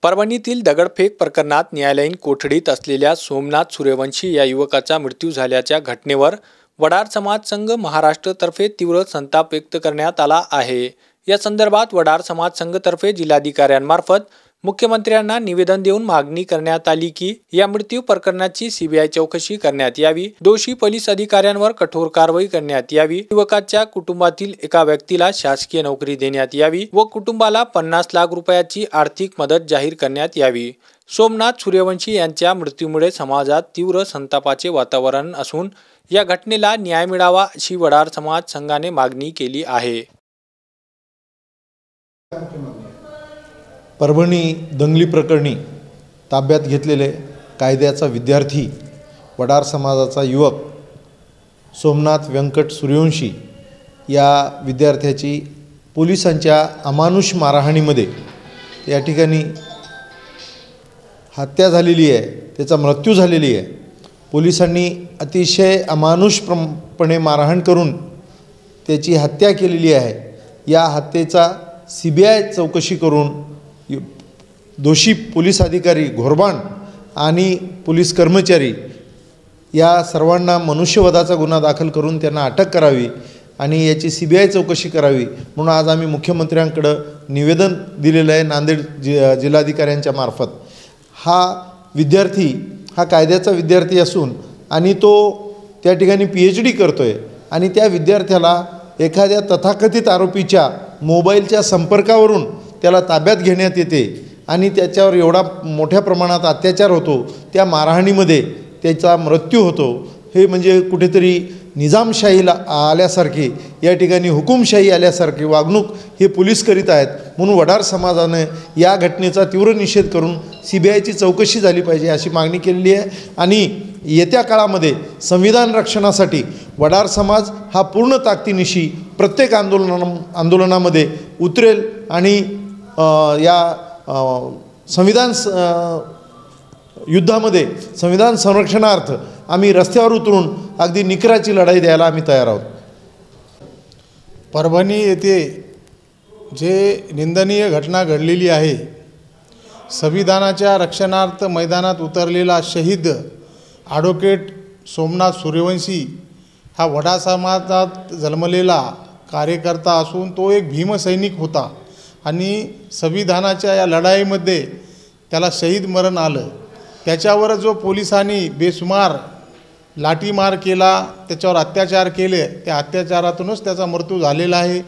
परभणीतील दगडफेक प्रकरणात न्यायालयीन कोठडीत असलेल्या सोमनाथ सूर्यवंशी या युवकाचा मृत्यू झाल्याच्या घटनेवर वडार समाज संघ महाराष्ट्रतर्फे तीव्र संताप व्यक्त करण्यात आला आहे। या संदर्भात वडार समाज संघतर्फे जिल्हाधिकाऱ्यांमार्फत मुख्यमंत्र्यांना निवेदन देऊन मागणी करण्यात आली की या मृत्यू प्रकरणाची सीबीआय चौकशी करण्यात यावी, दोषी पोलीस अधिकाऱ्यांवर कठोर कारवाई करण्यात यावी, युवकाच्या कुटुंबातील एका व्यक्तीला शासकीय नोकरी देण्यात यावी व कुटुंबाला 50 लाख रुपयाची आर्थिक मदत जाहीर करण्यात यावी। सोमनाथ सूर्यवंशी यांच्या मृत्यूमुळे समाजात तीव्र संतापाचे वातावरण असून या घटनेला न्याय मिळावा अशी वडार समाज संघाने मागणी केली आहे। परभणी दंगली प्रकरणी ताब्यात घेतलेले कायद्याचा विद्यार्थी वडार समाजाचा युवक सोमनाथ व्यंकट सूर्यवंशी या विद्यार्थ्याची पोलिसांच्या अमानुष मारहाणीमध्ये या ठिकाणी हत्या झालेली आहे, त्याचा मृत्यू झालेली आहे। पोलिसांनी अतिशय अमानुषपणे मारहाण करून त्याची हत्या केलेली आहे। या हत्येचा सीबीआय चौकशी करून दोषी पोलीस अधिकारी घोरबाण आणि पोलीस कर्मचारी या सर्वांना मनुष्यवधाचा गुन्हा दाखल करून त्यांना अटक करावी आणि याची सीबीआय चौकशी करावी म्हणून आज आम्ही मुख्यमंत्र्यांकडे निवेदन दिलेलं आहे। नांदेड जिल्हाधिकाऱ्यांच्या मार्फत हा विद्यार्थी हा कायद्याचा विद्यार्थी असून आणि तो त्या ठिकाणी PhD करतोय आणि त्या विद्यार्थ्याला एखाद्या तथाकथित आरोपीच्या मोबाईलच्या संपर्कावरून त्याला ताब्यात घेण्यात येते आणि त्याच्यावर एवढा मोठ्या प्रमाणात अत्याचार होतो, त्या मारहाणीमध्ये त्याचा मृत्यू होतो। हे म्हणजे कुठेतरी निजामशाहीला आल्यासारखे, या ठिकाणी हुकुमशाही आल्यासारखे वागणूक हे पोलीस करीत आहेत। म्हणून वडार समाजाने या घटनेचा तीव्र निषेध करून सीबीआयची चौकशी झाली पाहिजे अशी मागणी केलेली आहे आणि येत्या काळामध्ये संविधान रक्षणासाठी वडार समाज हा पूर्ण ताकदीनिशी प्रत्येक आंदोलनामध्ये उतरेल आणि या संविधान युद्धामध्ये संविधान संरक्षणार्थ आम्ही रस्त्यावर उतरून अगदी निकराची लढाई द्यायला आम्ही तयार आहोत। परभणी येथे जे निंदनीय घटना घडलेली आहे, संविधानाच्या रक्षणार्थ मैदानात उतरलेला शहीद ॲडव्होकेट सोमनाथ सूर्यवंशी हा वडार समाजात जन्मलेला कार्यकर्ता असून तो एक भीमसैनिक होता आणि संविधानाच्या या लढाईमध्ये त्याला शहीद मरण आलं। त्याच्यावर जो पोलिसांनी बेसुमार लाठीमार केला, त्याच्यावर अत्याचार केले, त्या अत्याचारातूनच त्याचा मृत्यू झालेला आहे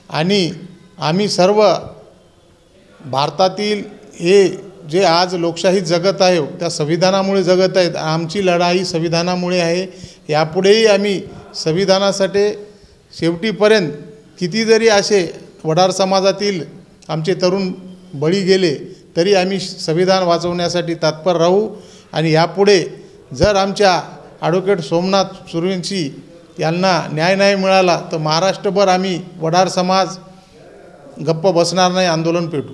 आणि आम्ही सर्व भारतातील हे जे आज लोकशाही जगत आहे त्या संविधानामुळे जगत आहेत। आमची लढाई संविधानामुळे आहे। यापुढेही आम्ही संविधानासाठी शेवटीपर्यंत किती जरी असे वडार समाजातील आमचे तरुण बळी गेले तरी आम्ही संविधान वाचवण्यासाठी तत्पर राहू आणि यापुढे जर आमच्या ॲडव्होकेट सोमनाथ सूर्यवंशी यांना न्याय नाही मिळाला तर महाराष्ट्रभर आम्ही वडार समाज गप्प बसणार नाही, आंदोलन पेटू।